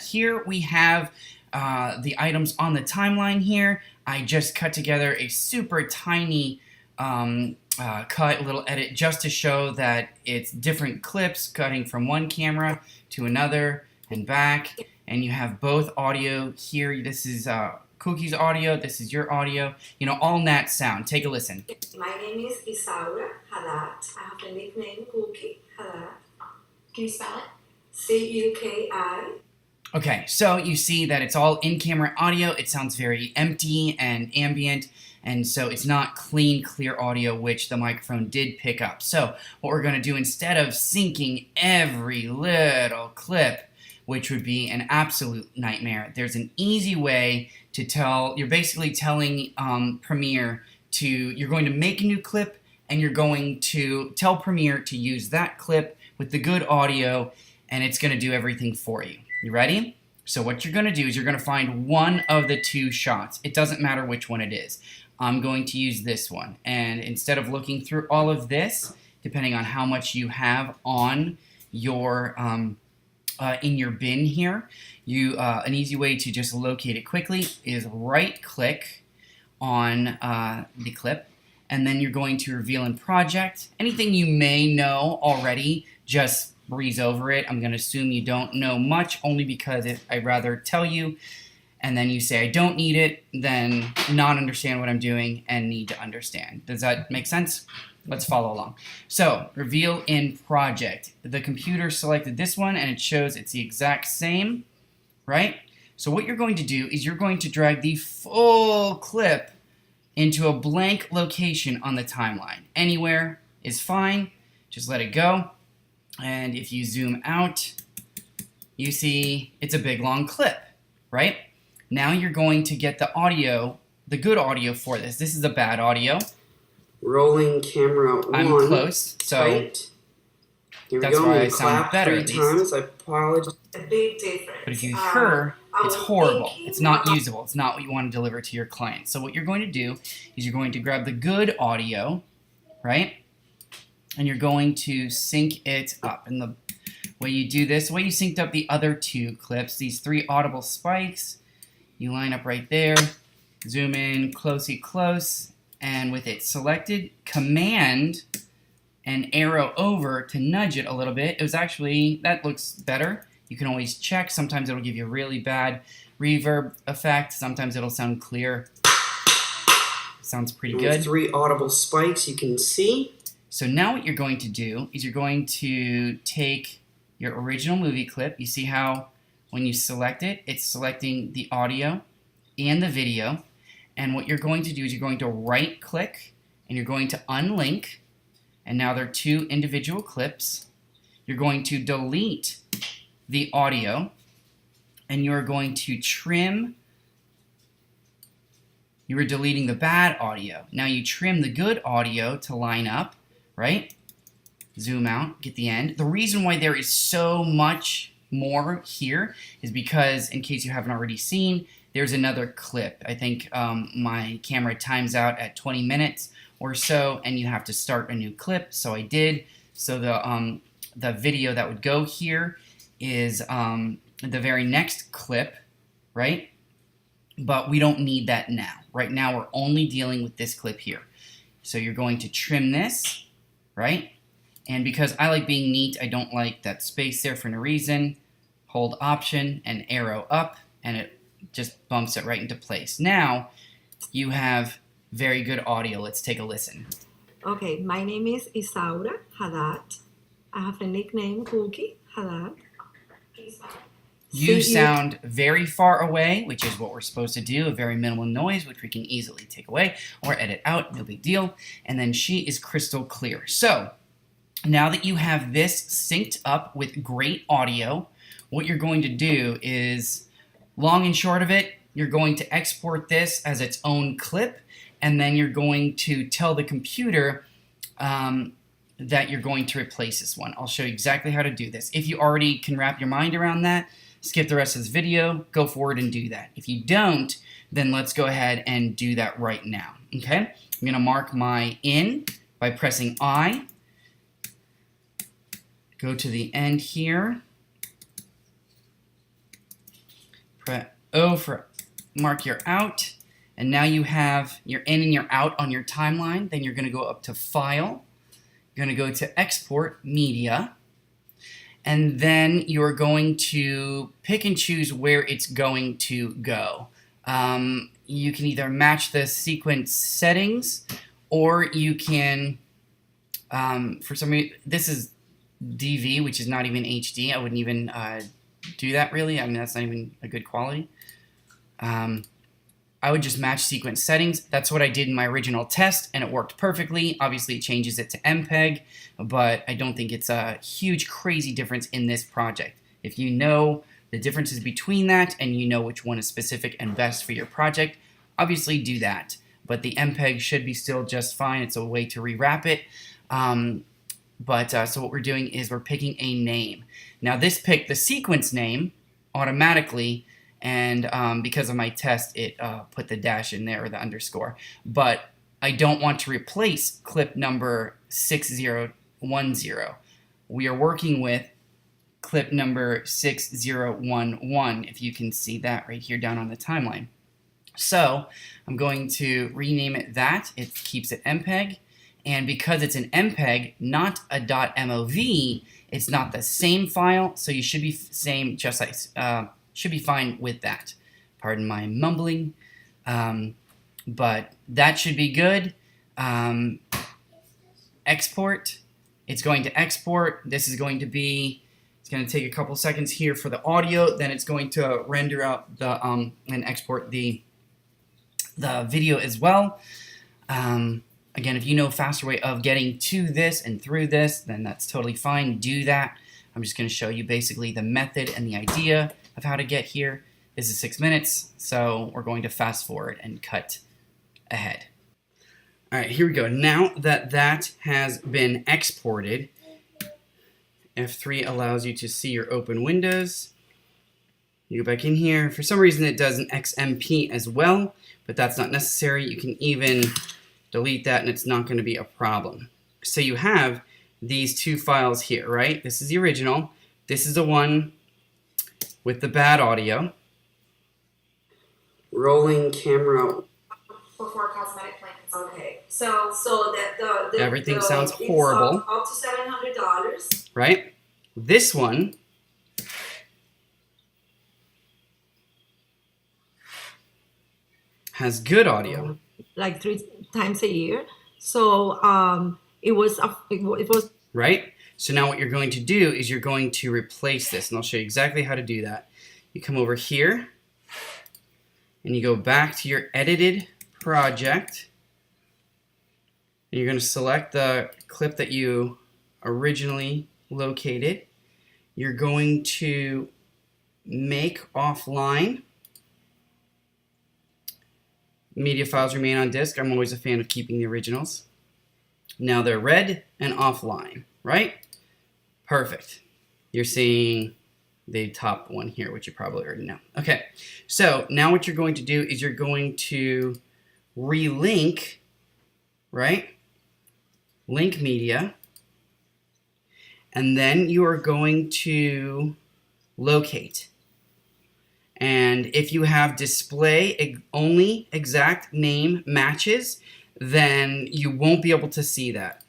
here we have the items on the timeline here. I just cut together a super tiny cut, a little edit, just to show that it's different clips cutting from one camera to another and back. And you have both audio here. This is Cookie's audio. This is your audio. You know, all nat sound. Take a listen. My name is Isaura Haddad. I have the nickname Cookie Haddad. Can you spell it? C-U-K-I. Okay, so you see that it's all in-camera audio. It sounds very empty and ambient, and so it's not clean, clear audio, which the microphone did pick up. So what we're going to do, instead of syncing every little clip, which would be an absolute nightmare, there's an easy way to tell. You're basically telling Premiere you're going to make a new clip, and you're going to tell Premiere to use that clip with the good audio, and it's going to do everything for you. You ready? So what you're going to do is you're going to find one of the two shots. It doesn't matter which one it is. I'm going to use this one. And instead of looking through all of this, depending on how much you have on your in your bin here, an easy way to just locate it quickly is right-click on the clip, and then you're going to reveal in project. Anything you may know already, just breeze over it. I'm going to assume you don't know much, only because I'd rather tell you, and then you say I don't need it, then not understand what I'm doing and need to understand. Does that make sense? Let's follow along. So, reveal in project. The computer selected this one, and it shows it's the exact same, right? So what you're going to do is you're going to drag the full clip into a blank location on the timeline. Anywhere is fine. Just let it go. And if you zoom out, you see it's a big long clip, right? Now you're going to get the audio, the good audio for this. This is the bad audio. Rolling camera one. I'm close, so right. Here we that's go. why I sound better at three least. times. I apologize. A big difference. But if you hear, it's horrible. It's not usable. It's not what you want to deliver to your client. So what you're going to do is you're going to grab the good audio, right? And you're going to sync it up. And the way you do this, the way you synced up the other two clips, these three audible spikes, you line up right there, zoom in close, and with it selected, command and arrow over to nudge it a little bit. It was actually, that looks better. You can always check. Sometimes it'll give you a really bad reverb effect. Sometimes it'll sound clear. Sounds pretty good. Three audible spikes you can see. So now what you're going to do is you're going to take your original movie clip. You see how when you select it, it's selecting the audio and the video. And what you're going to do is you're going to right click and you're going to unlink. And now they're two individual clips. You're going to delete the audio and you're going to trim. You were deleting the bad audio. Now you trim the good audio to line up, right? Zoom out, get the end. The reason why there is so much more here is because, in case you haven't already seen, there's another clip. I think my camera times out at 20 minutes or so, and you have to start a new clip, so I did. So the video that would go here is the very next clip, right? But we don't need that now. Right now we're only dealing with this clip here. So you're going to trim this, right? And because I like being neat, I don't like that space there for no reason. Hold Option and arrow up, and it just bumps it right into place. Now you have very good audio. Let's take a listen. Okay, my name is Isaura Haddad. I have the nickname Cookie Haddad. You sound very far away, which is what we're supposed to do, a very minimal noise, which we can easily take away or edit out, no big deal. And then she is crystal clear. So now that you have this synced up with great audio, what you're going to do is, long and short of it, you're going to export this as its own clip, and then you're going to tell the computer that you're going to replace this one. I'll show you exactly how to do this. If you already can wrap your mind around that, skip the rest of this video, go forward and do that. If you don't, then let's go ahead and do that right now, okay? I'm going to mark my in by pressing I. Go to the end here. Press O for mark your out. And now you have your in and your out on your timeline. Then you're going to go up to File. You're going to go to Export Media. And then you're going to pick and choose where it's going to go. You can either match the sequence settings, or you can, for some reason, this is DV, which is not even HD. I wouldn't even do that really. I mean, that's not even a good quality. I would just match sequence settings. That's what I did in my original test, and it worked perfectly. Obviously, it changes it to MPEG, but I don't think it's a huge, crazy difference in this project. If you know the differences between that, and you know which one is specific and best for your project, obviously do that. But the MPEG should be still just fine. It's a way to rewrap it. So what we're doing is we're picking a name. Now this picked the sequence name automatically, and because of my test, it put the dash in there, or the underscore. But I don't want to replace clip number 6010. We are working with clip number 6011, if you can see that right here down on the timeline. So I'm going to rename it that. It keeps it MPEG. And because it's an MPEG, not a .mov, it's not the same file, so you should be should be fine with that. Pardon my mumbling, but that should be good. Export. It's going to export. This is going to be. It's going to take a couple seconds here for the audio. Then it's going to render out the and export the video as well. Again, if you know a faster way of getting to this and through this, then that's totally fine. Do that. I'm just going to show you basically the method and the idea of how to get here. This is 6 minutes, so we're going to fast forward and cut ahead. All right, here we go. Now that that has been exported, F3 allows you to see your open windows. You go back in here. For some reason, it does an XMP as well, but that's not necessary. You can even delete that, and it's not going to be a problem. So you have these two files here, right? This is the original. This is the one with the bad audio. Rolling camera. Before cosmetic plans. Okay. So that everything sounds horrible. Up to $700. Right? This one has good audio. Like 3 times a year. So it was right. So now what you're going to do is you're going to replace this, and I'll show you exactly how to do that. You come over here, and you go back to your edited project, and you're going to select the clip that you originally located. You're going to make offline. Media files remain on disk. I'm always a fan of keeping the originals. Now they're read and offline, right? Perfect. You're seeing the top one here, which you probably already know. Okay, so now what you're going to do is you're going to relink, right? Link media. And then you are going to locate. And if you have display only exact name matches, then you won't be able to see that.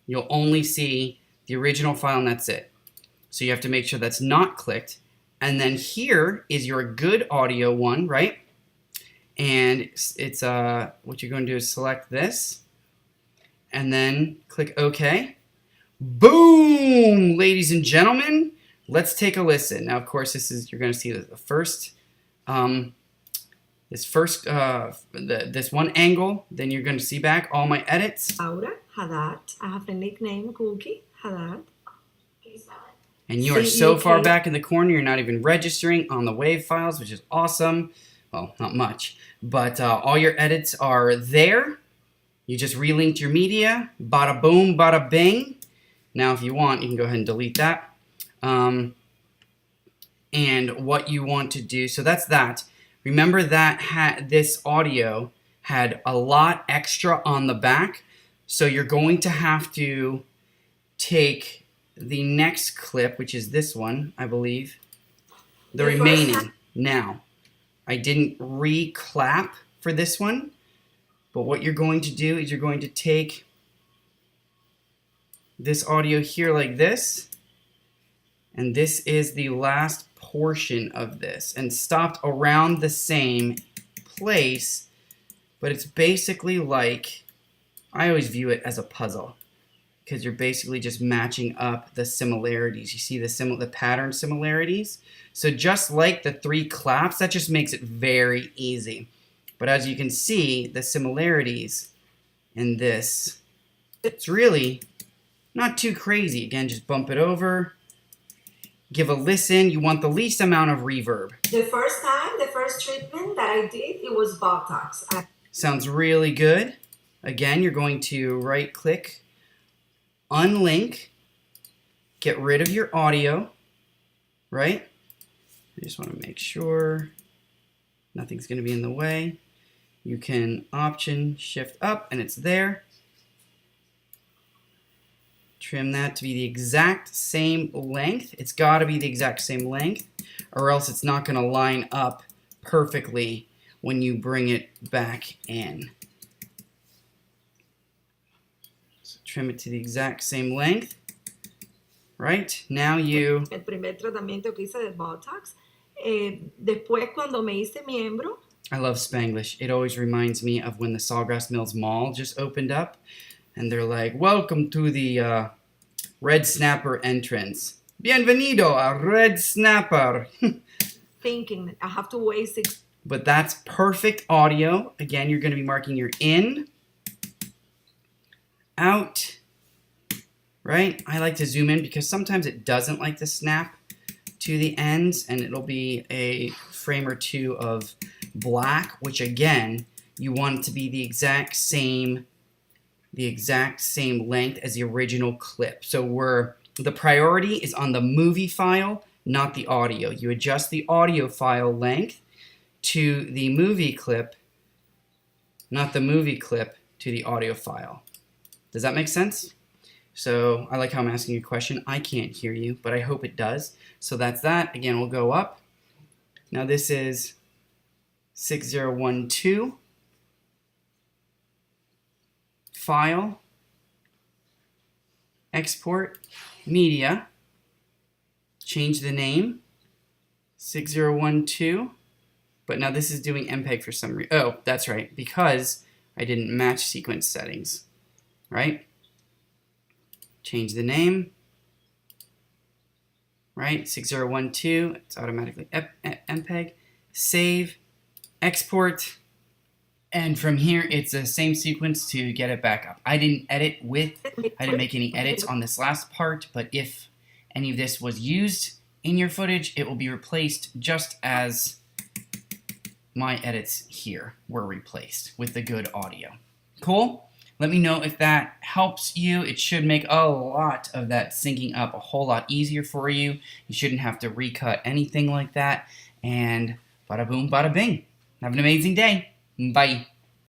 You'll only see the original file, and that's it. So you have to make sure that's not clicked. And then here is your good audio one, right? And it's what you're going to do is select this and then click OK. Boom, ladies and gentlemen. Let's take a listen. Now, of course, you're going to see the first, this one angle. Then you're going to see back all my edits. Laura Haddad. I have a nickname, Cookie Haddad. Can you spell it? And you are so far back in the corner, you're not even registering on the WAV files, which is awesome. Well, not much, but all your edits are there. You just relinked your media. Bada boom, bada bing. Now, if you want, you can go ahead and delete that. And what you want to do, so that's that. Remember that this audio had a lot extra on the back, so you're going to have to take the next clip, which is this one, I believe, the remaining. Now, I didn't re-clap for this one, but what you're going to do is you're going to take this audio here like this, and this is the last portion of this, and stopped around the same place, but it's basically like, I always view it as a puzzle, because you're basically just matching up the similarities. You see the pattern similarities? So just like the 3 claps, that just makes it very easy. But as you can see, the similarities in this, it's really not too crazy. Again, just bump it over, give a listen. You want the least amount of reverb. The first treatment that I did, it was Botox. Sounds really good. Again, you're going to right click, unlink, get rid of your audio, right? I just want to make sure nothing's going to be in the way. You can option shift up and it's there. Trim that to be the exact same length. It's got to be the exact same length, or else it's not going to line up perfectly when you bring it back in. So trim it to the exact same length. Right? Now you... El primer tratamiento que hice de Botox. Después, cuando me hice miembro, I love Spanglish. It always reminds me of when the Sawgrass Mills Mall just opened up, and they're like, "Welcome to the Red Snapper entrance. Bienvenido a Red Snapper." thinking I have to wait 6. But that's perfect audio. Again, you're going to be marking your in, out, right? I like to zoom in because sometimes it doesn't like to snap to the ends, and it'll be a frame or two of black, which again, you want it to be the exact same length as the original clip. So the priority is on the movie file, not the audio. You adjust the audio file length to the movie clip, not the movie clip to the audio file. Does that make sense? So I like how I'm asking you a question. I can't hear you, but I hope it does. So that's that. Again, we'll go up. Now this is 6012. File, export, media, change the name, 6012, but now this is doing MPEG for some reason. Oh, that's right, because I didn't match sequence settings, right? Change the name, right, 6012, it's automatically MPEG, save, export, and from here, it's the same sequence to get it back up. I didn't make any edits on this last part, but if any of this was used in your footage, it will be replaced just as my edits here were replaced with the good audio. Cool? Let me know if that helps you. It should make a lot of that syncing up a whole lot easier for you. You shouldn't have to recut anything like that. And bada boom, bada bing. Have an amazing day. Bye.